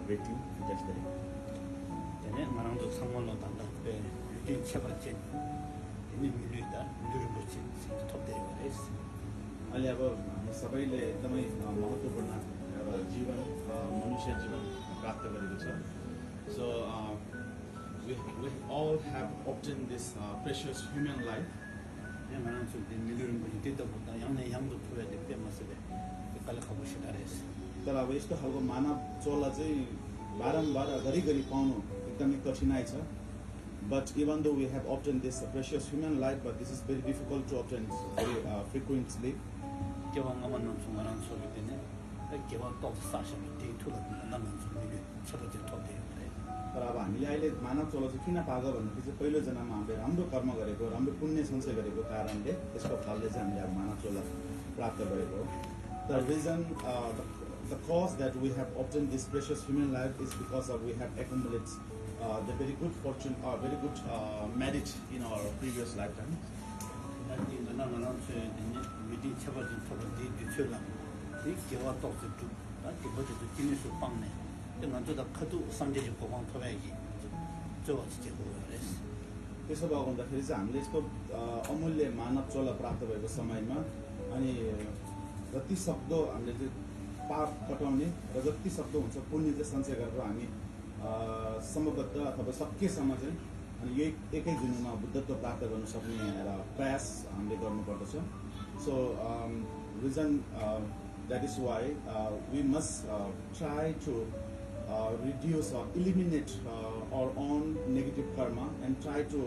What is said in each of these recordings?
rating industry. Then Marando someone not under the Eugene Chevatin in the Milita, Renpoche, top day race. अहिले अब सबैले एकदमै महत्त्वपूर्ण एउटा जीवन मनुष्य जीवन प्राप्त गरेको छ. So we all have obtained this precious human life. Marando the Renpoche did the young to put the famous the Kalakabushita race. तर अब यस्तो खालको मानव चोला चाहिँ बारम्बार घरिघरि पाउनु एकदमै कठिनाइ छ. But even though we have obtained this precious human life, but this is very difficult to obtain very frequently. तर अब हामीले अहिले मानव चोला चाहिँ किन पाएको भन्दाखेरि चाहिँ पहिलो जन्ममा हामीले राम्रो कर्म गरेको, राम्रो पुण्य सञ्चय गरेको कारणले त्यसको फलले चाहिँ हामीले अब मानव चोला प्राप्त गरेको हो. The reason, the cause that we have obtained this precious human life is because of we have accumulated the very good fortune or very good merit in our previous lifetime. त्यसो भएको हुँदाखेरि चाहिँ हामीले यस्तो अमूल्य मानव चोला प्राप्त भएको समयमा अनि जति सक्दो हामीले चाहिँ पाप कटाउने र जति सक्दो हुन्छ पुण्य चाहिँ सञ्चय गरेर हामी समबद्ध अथवा सकेसम्म चाहिँ अनि यही एकै दिनमा बुद्धत्व प्राप्त गर्न सक्ने एउटा प्रयास हामीले गर्नुपर्दछ. So reason that is why we must try to reduce or eliminate our own negative karma and try to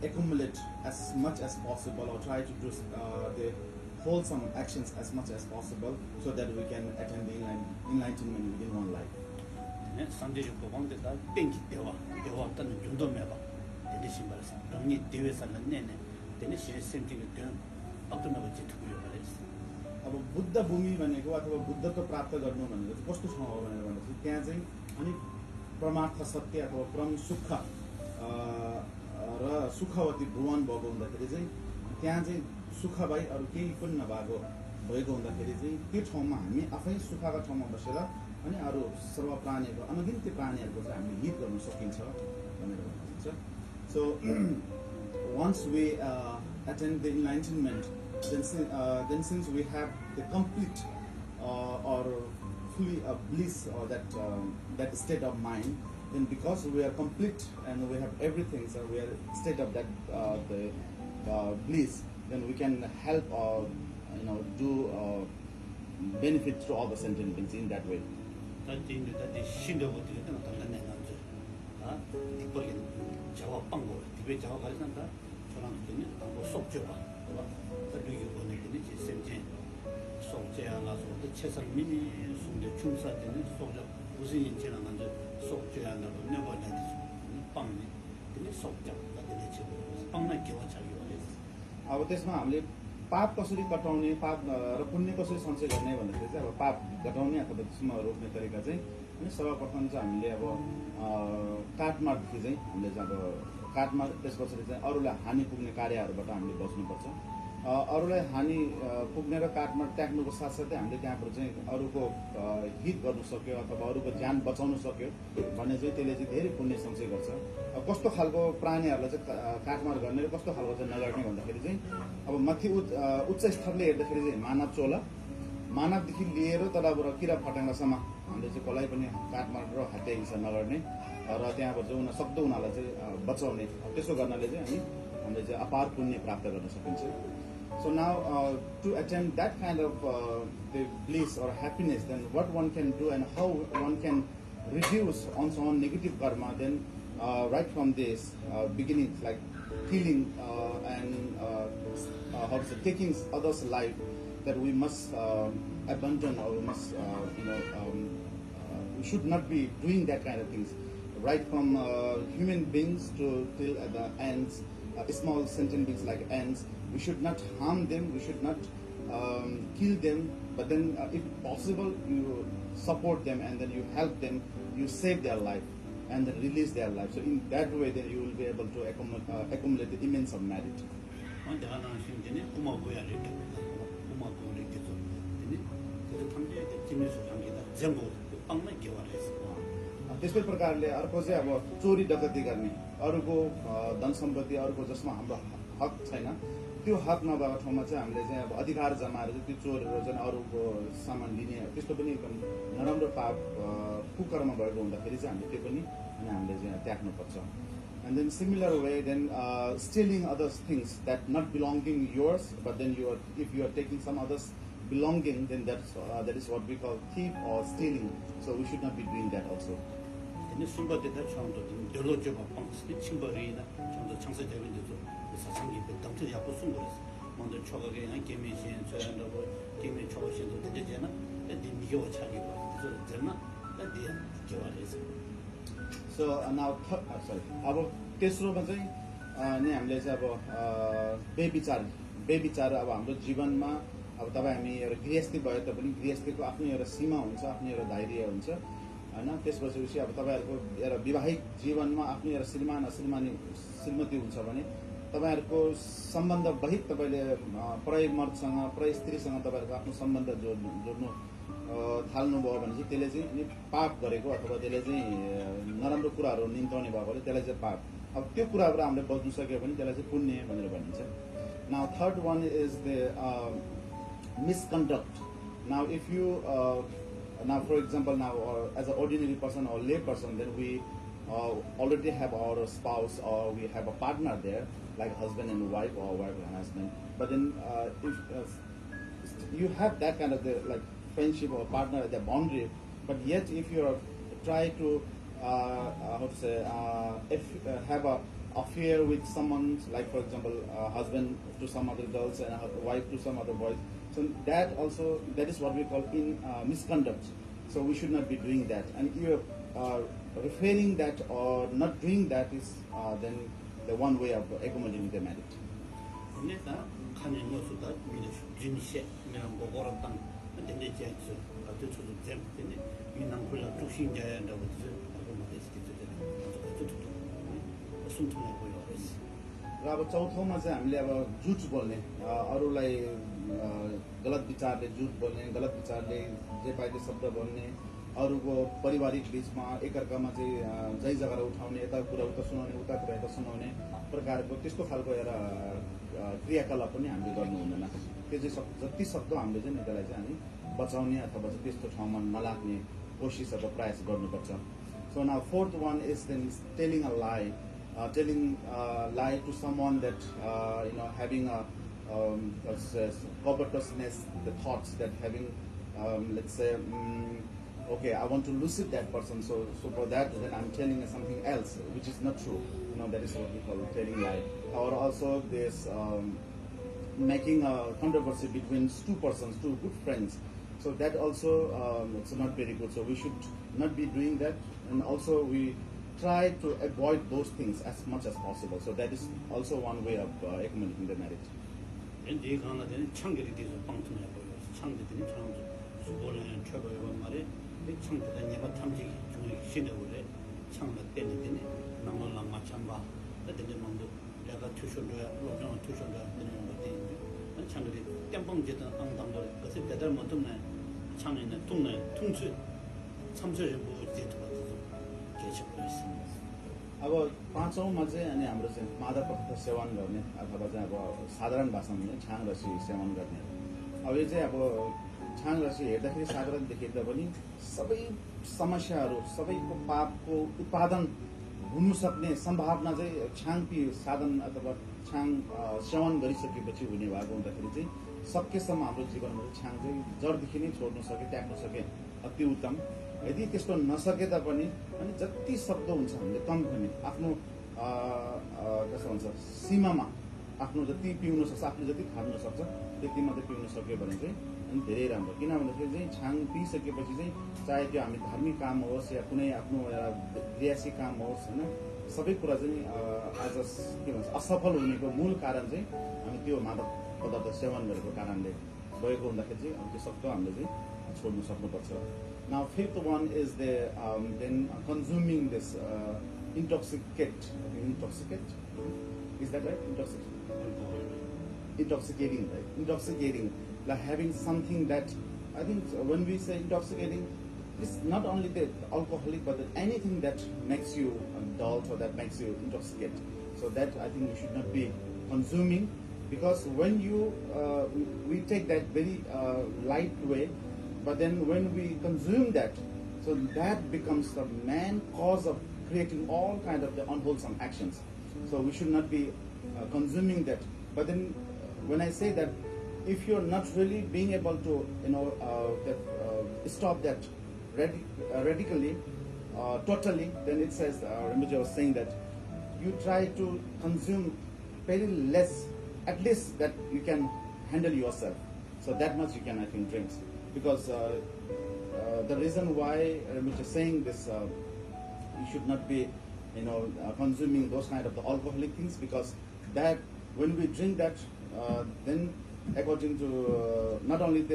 accumulate as much as possible or try to do the wholesome actions as much as possible so that we can attain the enlightenment within one life. अब बुद्ध भूमि भनेको अथवा बुद्धत्व प्राप्त गर्नु भनेको चाहिँ कस्तो ठाउँ हो भनेर भन्दाखेरि त्यहाँ चाहिँ अनि परमार्थ सत्य अथवा परम सुख र सुखवती भुवन भएको हुँदाखेरि चाहिँ त्यहाँ चाहिँ सुख भई अरू केही पनि नभएको भएको हुँदाखेरि चाहिँ त्यो ठाउँमा हामी आफै सुखका ठाउँमा बसेर अनि अरू सर्व प्राणीहरूको अनगिन्ती प्राणीहरूको चाहिँ हामीले हित गर्न सकिन्छ भनेर भनिन्छ. So once we attain the enlightenment, then since we have the complete or fully bliss or that state of mind, then because we are complete and we have everything, so we are state of that the bliss, then we can help or do benefit to all the sentient beings in that way. अब त्यसमा हामीले पाप कसरी कटाउने पाप र पुण्य कसरी सञ्चय गर्ने भन्दाखेरि चाहिँ अब पाप घटाउने अथवा त्यसमा रोक्ने तरिका चाहिँ अनि सर्वप्रथम चाहिँ हामीले अब काटमारदेखि चाहिँ हामीले चाहिँ अब काटमार त्यसपछि चाहिँ अरूलाई हानि पुग्ने कार्यहरूबाट हामीले बच्नुपर्छ. अरूलाई हानि पुग्ने र काटमार त्याग्नुको साथसाथै हामीले त्यहाँबाट चाहिँ अरूको हित गर्नु सक्यो अथवा अरूको ज्यान बचाउन सक्यो भने चाहिँ त्यसले चाहिँ धेरै पुण्य सञ्चय गर्छ. अब कस्तो खालको प्राणीहरूलाई चाहिँ काटमार गर्ने र कस्तो खालको चाहिँ नगर्ने भन्दाखेरि चाहिँ अब माथि उच्च स्तरले हेर्दाखेरि चाहिँ मानव चोला मानवदेखि लिएर तलबाट किरा फट्याङ्ग्रासम्म हामीले चाहिँ कसलाई पनि काटमार र हत्या हिंसा नगर्ने र त्यहाँबाट चाहिँ सक्दो उनीहरूलाई चाहिँ बचाउने. त्यसो गर्नाले चाहिँ हामीले चाहिँ अपार पुण्य प्राप्त गर्न सकिन्छ. So now to attain that kind of the bliss or happiness, then what one can do and how one can reduce one's own negative karma, then right from this beginning, like killing and how to say, taking others' life, that we must abandon or we must we should not be doing that kind of things. Right from human beings to till the ants, small sentient beings like ants, we should not harm them, we should not kill them, but then if possible you support them and then you help them, you save their life and then release their life. So in that way then you will be able to accumulate the immense of merit. पाङ्मै घेवा रहेछ त्यस्तै प्रकारले अर्को चाहिँ अब चोरी डकैती गर्ने, अरूको धन सम्पत्ति, अरूको जसमा हाम्रो हक छैन त्यो हक नभएको ठाउँमा चाहिँ हामीले चाहिँ अब अधिकार जमाएर चाहिँ त्यो चोरेर चाहिँ अरूको सामान लिने, त्यस्तो पनि एकदम नराम्रो पाप कुकर्म भएको हुँदाखेरि चाहिँ हामीले त्यो पनि अनि हामीले चाहिँ त्याग्नुपर्छ. And then similar way, then stealing others' things that not belonging yours, but then if you are taking some others' belonging, then that is what we call thief or stealing. So we should not be doing that also. 근데 순간대다 처음부터 연로적 방식이 침벌이나 좀더 창세적인 데서 사상이 당초 약고 순거렸어. 먼저 초각에 한 개미신 저한다고 개미 초신도 되잖아. 근데 니가 차리고 그래서 되나? 근데 개발해서. So now अब तेस्रोमा चाहिँ नि हामीले चाहिँ अब बेविचार अब हाम्रो जीवनमा अब तपाईँ हामी एउटा गृहस्थी भए तापनि गृहस्थीको आफ्नो एउटा सीमा हुन्छ, आफ्नो एउटा दायरा हुन्छ हैन. त्यसपछि अब तपाईँहरूको एउटा वैवाहिक जीवनमा आफ्नो एउटा श्रीमती हुन्छ भने तपाईँहरूको सम्बन्ध बाहेक तपाईँले पराई मर्दसँग पराई स्त्रीसँग तपाईँहरूको आफ्नो सम्बन्ध जोड्नु थाल्नुभयो भने चाहिँ त्यसले चाहिँ पाप गरेको अथवा त्यसले चाहिँ नराम्रो कुराहरू निम्ताउने भएकोले त्यसलाई चाहिँ पाप. अब त्यो कुराबाट हामीले बच्नु सक्यो भने त्यसलाई चाहिँ पुण्य भनेर भनिन्छ. Now third one is the misconduct. Now if you now for example now as an ordinary person or lay person, then we already have our spouse or we have a partner there like husband and wife or wife and husband, but then if you have that kind of like friendship or partner at the boundary, but yet if you are try to how to say have a affair with someone, like for example husband to some other girls and wife to some other boys, so that is what we call misconduct. So we should not be doing that, and you refraining that or not doing that is then the one way of accommodating the marriage. 근데 나 칸이 넣어서다 미네 진세 내가 뭐거랑 땅 근데 이제 어떤 소리 때문에 미남 콜라 두신자야라고 해서 하고 말했을 때 순통해 보여 그랬어. र अब चौथोमा चाहिँ हामीले अब झुट बोल्ने, अरूलाई गलत विचारले झुट बोल्ने, गलत विचारले जे पाए त्यो शब्द बोल्ने, अरूको पारिवारिक बिचमा एकअर्कामा चाहिँ जै जग्गा उठाउने, यता कुरा उता सुनाउने, उता कुरा यता सुनाउने प्रकारको त्यस्तो खालको एउटा क्रियाकलाप पनि हामीले गर्नु हुँदैन. त्यो चाहिँ जति सक्दो हामीले चाहिँ त्यसलाई चाहिँ हामी बचाउने अथवा चाहिँ त्यस्तो ठाउँमा नलाग्ने कोसिस अथवा प्रयास गर्नुपर्छ. So now fourth one is then telling a lie. Telling lie to someone that having a covetousness, the thoughts that having let's say okay, I want to lucid that person, so for that then I'm telling something else which is not true. That is what we call telling lie. Or also this making a controversy between two persons, two good friends. So that also it's not very good. So we should not be doing that, and also we try to avoid those things as much as possible. So that is also one way of accommodating the marriage. 근데 이 강화가 되는 창결이 돼서 방통해 보여. 창들이 창조 수고는 최고의 말에 이 창들은 얘가 탐지기 중에 신뢰를 창을 빼는데 나만 맞찬 바. 그때 뭔도 내가 투쇼로야 로정 투쇼로야 되는 것들이 창들이 땜빵지던 앙당도 그래서 배달 못했네. 창에는 동네 통수 참수를 뭐 제도가 अब पाँचौँमा चाहिँ अनि हाम्रो चाहिँ मादक पदार्थ सेवन गर्ने अथवा चाहिँ अब साधारण भाषामा छाङ रसी सेवन गर्ने. अब यो चाहिँ अब छाङ रसी हेर्दाखेरि साधारण देखिँदा पनि सबै समस्याहरू, सबैको पापको उत्पादन हुनु सक्ने सम्भावना चाहिँ छाङ साधन अथवा छाङ सेवन गरिसकेपछि हुने भएको हुँदाखेरि चाहिँ सकेसम्म हाम्रो जीवनमा छाङ चाहिँ जडदेखि नै छोड्नु सके, त्याग्नु सके अति उत्तम. यदि त्यस्तो नसके तापनि अनि जति सक्दो हुन्छ हामीले कम पनि आफ्नो कस्तो भन्छ सीमामा आफ्नो जति पिउन सक्छ, आफूले जति खान सक्छ त्यति मात्रै पिउन सक्यो भने चाहिँ अनि धेरै राम्रो. किन भन्दाखेरि चाहिँ छाङ पिइसकेपछि चाहिँ चाहे त्यो हामी धार्मिक काम होस् या कुनै आफ्नो गृहस्थी काम होस् होइन, सबै कुरा चाहिँ आज के भन्छ असफल हुनेको मूल कारण चाहिँ हामी त्यो मादक पदार्थ सेवन गरेको कारणले भएको हुँदाखेरि चाहिँ अब त्यो सक्दो हामीले चाहिँ छोड्नु सक्नुपर्छ. Now fifth one is the then consuming this intoxicate. Is that right? Intoxicating, right? Intoxicating, like having something that I think when we say intoxicating, it's not only the alcoholic, but anything that makes you adult or that makes you intoxicated. So that I think we should not be consuming, because when we take that very light way, but then when we consume that, so that becomes the main cause of creating all kind of the unwholesome actions. So we should not be consuming that. But then when I say that, if you're not really being able to, stop that radically, totally, then it says, Renpoche was saying that you try to consume very less, at least that you can handle yourself. So that much you can, I think, drink. Because the reason why Renpoche is saying this, you should not be, consuming those kind of the alcoholic things, because that when we drink that, then according to not only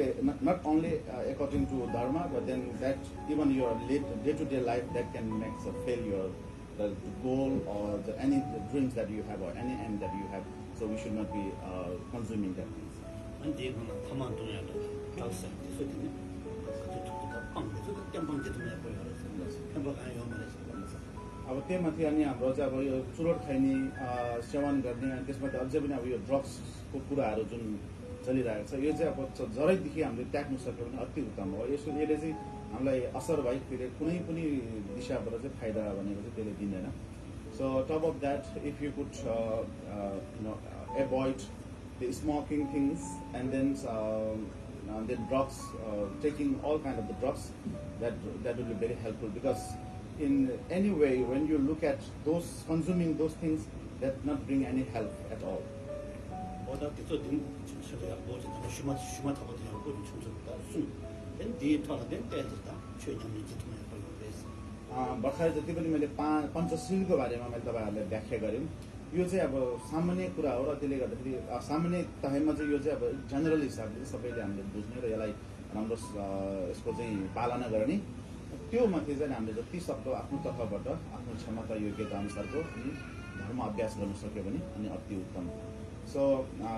according to dharma, but then that even your day-to-day life, that can make a failure, the goal or any dreams that you have or any aim that you have. So we should not be consuming that things. अब त्यही माथि अनि हाम्रो चाहिँ अब यो चुरोट खैनी सेवन गर्ने अनि त्यसमा अझै पनि अब यो ड्रग्सको कुराहरू जुन चलिरहेको छ, यो चाहिँ अब जरैदेखि हामीले त्याग्नु सक्यो भने अति उत्तम हो। यसले चाहिँ हामीलाई असर बाहेक फेरि कुनै पनि दिशाबाट चाहिँ फाइदा भनेको चाहिँ त्यसले दिँदैन। So top of that, if you could avoid the smoking things and then drugs, taking all kind of the drugs, that will be very helpful, because in any way when you look at those consuming those things, that not bring any help at all. भर्खर जति पनि मैले पञ्चशीलको बारेमा मैले तपाईँहरूलाई व्याख्या गरेँ, यो चाहिँ अब सामान्य कुरा हो र त्यसले गर्दाखेरि सामान्य तहमा चाहिँ यो चाहिँ अब जनरल हिसाबले सबैले हामीले बुझ्ने र यसलाई राम्रो यसको चाहिँ पालना गर्ने, त्यो माथि चाहिँ हामीले जति सक्दो आफ्नो तर्फबाट आफ्नो क्षमता योग्यता अनुसारको धर्म अभ्यास गर्न सक्यो भने अनि अति उत्तम। So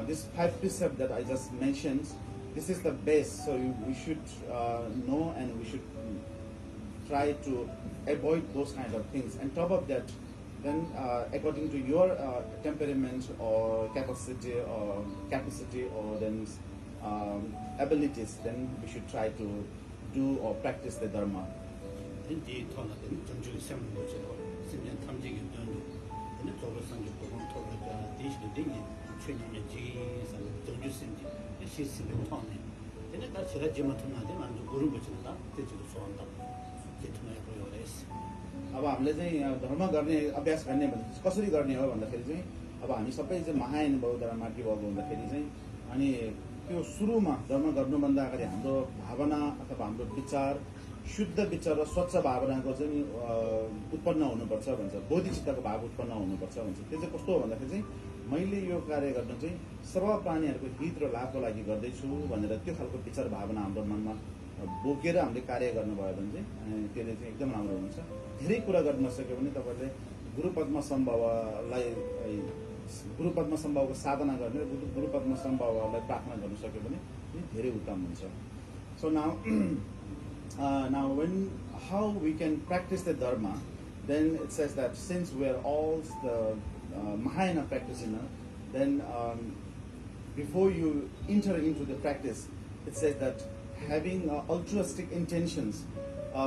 this 5 precept that I just mentioned, this is the base. So we should know, and we should try to avoid those kind of things. And top of that, then according to your temperament or capacity or then abilities, then we should try to do or practice the dharma. अब हामीले चाहिँ धर्म गर्ने अभ्यास गर्ने भने कसरी गर्ने हो भन्दाखेरि चाहिँ अब हामी सबै चाहिँ महानुभावद्वारा माथि भएको हुँदाखेरि चाहिँ अनि त्यो सुरुमा धर्म गर्नुभन्दा अगाडि हाम्रो भावना अथवा हाम्रो विचार शुद्ध विचार र स्वच्छ भावनाको चाहिँ उत्पन्न हुनुपर्छ भन्छ, बोधिचित्तको भाव उत्पन्न हुनुपर्छ भन्छ। त्यो चाहिँ कस्तो हो भन्दाखेरि चाहिँ मैले यो कार्य गर्न चाहिँ सर्व प्राणीहरूको हित र लाभको लागि गर्दैछु भनेर त्यो खालको विचार भावना हाम्रो मनमा बोकेर हामीले कार्य गर्नुभयो भने चाहिँ त्यसले चाहिँ एकदम राम्रो हुन्छ। धेरै कुरा गर्न नसक्यो भने तपाईँले गुरुपद्म सम्भवको साधना गर्ने, गुरुपद्म सम्भवलाई प्रार्थना गर्न सक्यो भने धेरै उत्तम हुन्छ। So now how we can practice the dharma, then it says that since we are all the Mahayana practitioner, then before you enter into the practice, it says that having altruistic intentions,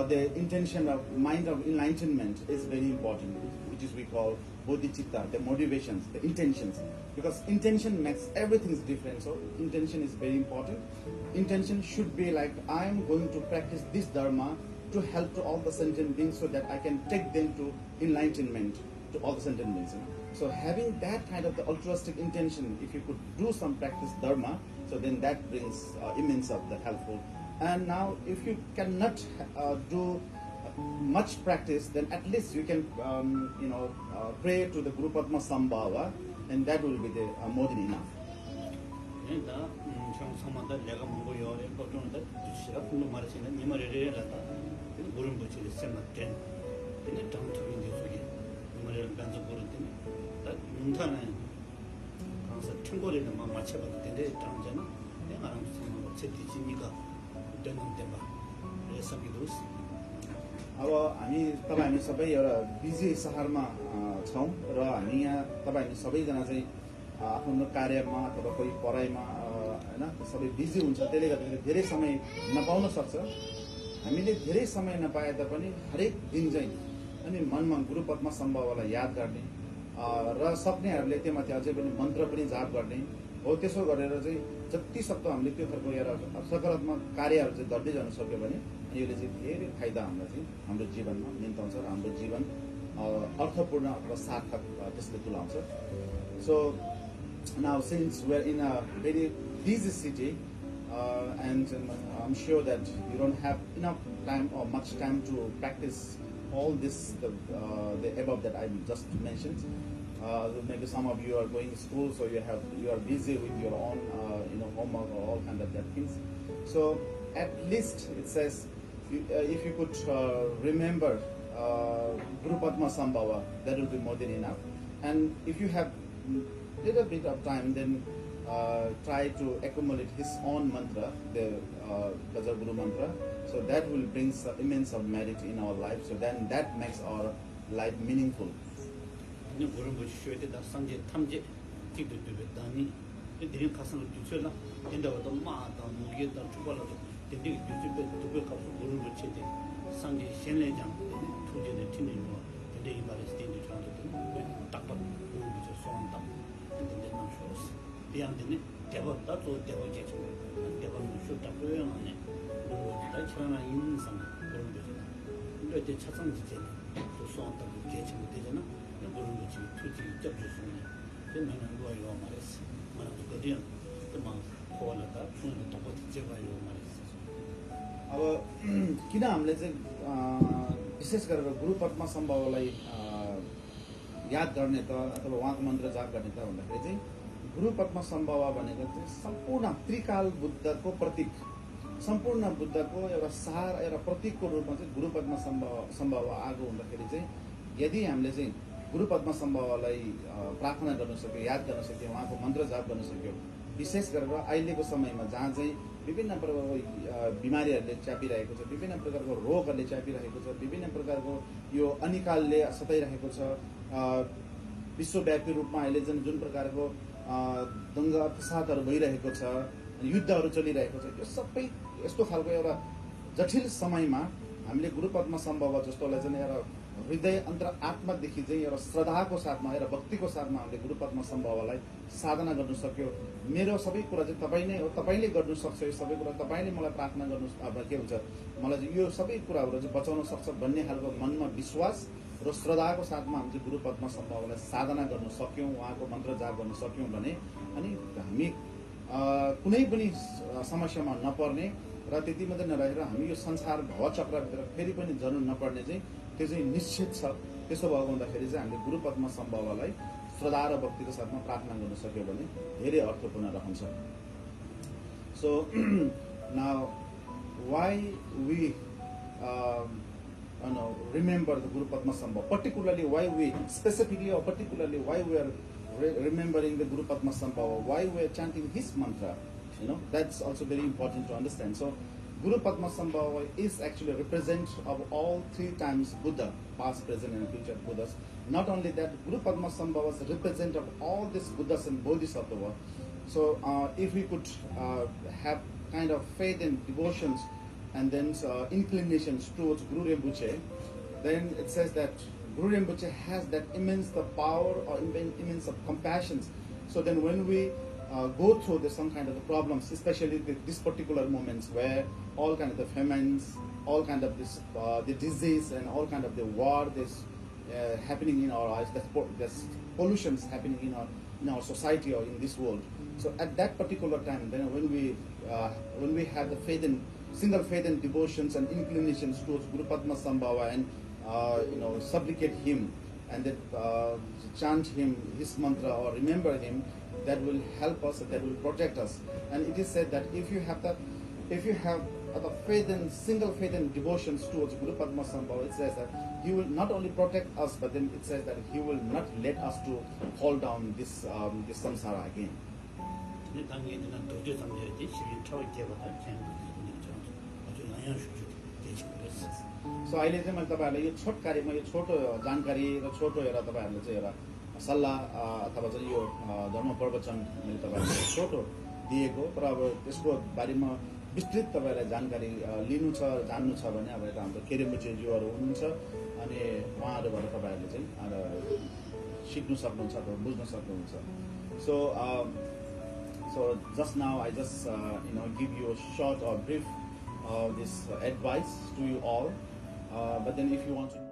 the intention of mind of enlightenment is very important, which is we call bodhicitta, the motivations, the intentions. Because intention makes everything different, so intention is very important. Intention should be like, I am going to practice this dharma to help to all the sentient beings so that I can take them to enlightenment, to all the sentient beings. So having that kind of the altruistic intention, if you could do some practice dharma, so then that brings immense of the helpful. And now if you cannot do much practice, then at least you can pray to the Guru Padma Sambhava, and that will be the more than enough. अब हामी सबै एउटा busy सहरमा छौँ र हामी यहाँ हामी सबैजना चाहिँ आफ्नो कार्यमा अथवा कोही पढाइमा हैन सबै बिजी हुन्छ, त्यसले गर्दाखेरि धेरै समय नपाउन सक्छ। हामीले धेरै समय नपाए तापनि हरेक दिन चाहिँ अनि मनमा गुरु पद्म सम्भवलाई याद गर्ने र सक्नेहरूले त्योमाथि अझै पनि मन्त्र पनि जाप गर्ने हो। त्यसो गरेर चाहिँ जति सक्दो हामीले त्यो खालको एउटा सकारात्मक कार्यहरू चाहिँ गर्दै जान सक्यो भने यसले चाहिँ धेरै फाइदा हामीलाई चाहिँ हाम्रो जीवनमा निम्ताउँछ र हाम्रो जीवन अर्थपूर्ण अथवा सार्थक त्यसले तुल्याउँछ। So now since we're in a very busy city and I'm sure that you don't have enough time or much time to practice all this the above that I just mentioned. Maybe some of you are going to school, so you are busy with your own homework or all kind of that things. So at least it says if you could remember Guru Padma Sambhava, that will be more than enough. And if you have little bit of time, then try to accumulate his own mantra, the Gajar Guru mantra. So that will bring some immense of merit in our life. So then that makes our life meaningful. Guru Bhushyate da Sanje Tamje Tidu Dani, the Dirin Kasan Duchela, in the Ma, the Mugi, the Chubala, the Dig to pick up Guru Bhushyate, Sanje Shenlejam, Tuja the Tinimo, the day by the state to Tapa, Guru Bhushyate Song Tam, and then the non-shows. Beyond the devil, that's all devil gets away, and devil will shoot up on it. That's when I in some Guru Bhushyate. Let the Chasan to Song Tam getting with the Guru Bhushyate, Tuji, Jabjusuni, the man and boy or Maris, one of the Guardian, the monk, call it up, from the top of the Java or Maris. अब किन हामीले चाहिँ विशेष गरेर गुरु पद्म सम्भवलाई याद गर्ने त अथवा उहाँको मन्त्र जाप गर्ने त भन्दाखेरि चाहिँ गुरु पद्म सम्भव भनेको चाहिँ सम्पूर्ण त्रिकाल बुद्धको प्रतीक, सम्पूर्ण बुद्धको एउटा सार एउटा प्रतीकको रूपमा चाहिँ गुरु पद्म सम्भव आएको हुँदाखेरि चाहिँ यदि हामीले चाहिँ गुरु पद्म सम्भवलाई प्रार्थना गर्न सक्यो, याद गर्न सक्यो, उहाँको मन्त्र जाप गर्न सक्यो, विशेष गरेर अहिलेको समयमा जहाँ चाहिँ विभिन्न प्रकारको बिमारीहरूले च्यापिरहेको छ, विभिन्न प्रकारको रोगहरूले च्यापिरहेको छ, विभिन्न प्रकारको यो अनिकालले सताइरहेको छ, विश्वव्यापी रूपमा अहिले जुन प्रकारको दङ्गा फसादहरू भइरहेको छ, युद्धहरू चलिरहेको छ, यो सबै यस्तो खालको एउटा जटिल समयमा हामीले गुरु पद्म सम्भव जस्तोलाई चाहिँ एउटा हृदय अन्तर आत्मादेखि चाहिँ एउटा श्रद्धाको साथमा एउटा भक्तिको साथमा हामीले गुरु पद्म सम्भवलाई साधना गर्नु सक्यो। मेरो सबै कुरा चाहिँ तपाईँ नै हो, तपाईँले गर्नु सक्छ, यो सबै कुरा तपाईँले मलाई प्रार्थना गर्नु के हुन्छ, मलाई चाहिँ यो सबै कुराहरू चाहिँ बचाउन सक्छ भन्ने खालको मनमा विश्वास र श्रद्धाको साथमा हामी चाहिँ गुरु पद्म सम्भवलाई साधना गर्न सक्यौँ, उहाँको मन्त्र जाप गर्न सक्यौँ भने अनि हामी कुनै पनि समस्यामा नपर्ने र त्यति मात्रै नरहेर हामी यो संसार भवचक्रभित्र फेरि पनि जर्नु नपर्ने चाहिँ त्यो चाहिँ निश्चित छ। त्यसो भएको हुँदाखेरि चाहिँ हामीले गुरु पद्म सम्भवलाई श्रद्धा र भक्तिको साथमा प्रार्थना गर्न सक्यो भने धेरै अर्थपूर्ण रहन्छ। So now why we remember the Guru Padma Sambhava, particularly why we specifically or particularly why we are remembering the Guru Padma Sambhava, why we are chanting his mantra, that's also very important to understand. So Guru Padma Sambhava is actually a representative of all three times Buddha, past, present and future Buddhas. Not only that, Guru Padma Sambhava is a representative of all these Buddhas and Bodhisattvas. So if we could have kind of faith and devotions and then inclinations towards Guru Renpoche, then it says that Guru Renpoche has that immense power or immense of compassion. So then when we go through some kind of the problems, especially this particular moments where all kind of the famines, all kind of this the disease and all kind of the war is happening in our eyes, there's pollutions happening in our society or in this world. So at that particular time, then when we have the faith and single faith and devotions and inclinations towards Guru Padma Sambhava and supplicate him and then chant him his mantra or remember him, that will help us, that will protect us. And it is said that if you have the faith and single faith and devotions towards Guru Padma Sambhava, it says that he will not only protect us, but then it says that he will not let us to fall down this samsara again. Yes. So अहिले चाहिँ मैले तपाईँहरूलाई यो छोटकारीमा यो छोटो जानकारी र छोटो एउटा तपाईँहरूले चाहिँ एउटा सल्लाह अथवा चाहिँ यो धर्म प्रवचन मैले तपाईँहरूलाई छोटो दिएको तर अब त्यसको बारेमा विस्तृत तपाईँलाई जानकारी लिनु छ जान्नु छ भने अब यता हाम्रो केरेमुजेज्यूहरू हुनुहुन्छ अनि उहाँहरूबाट तपाईँहरूले चाहिँ सिक्नु सक्नुहुन्छ अथवा बुझ्न सक्नुहुन्छ so just now I just give you a short or brief this advice to you all but then if you want to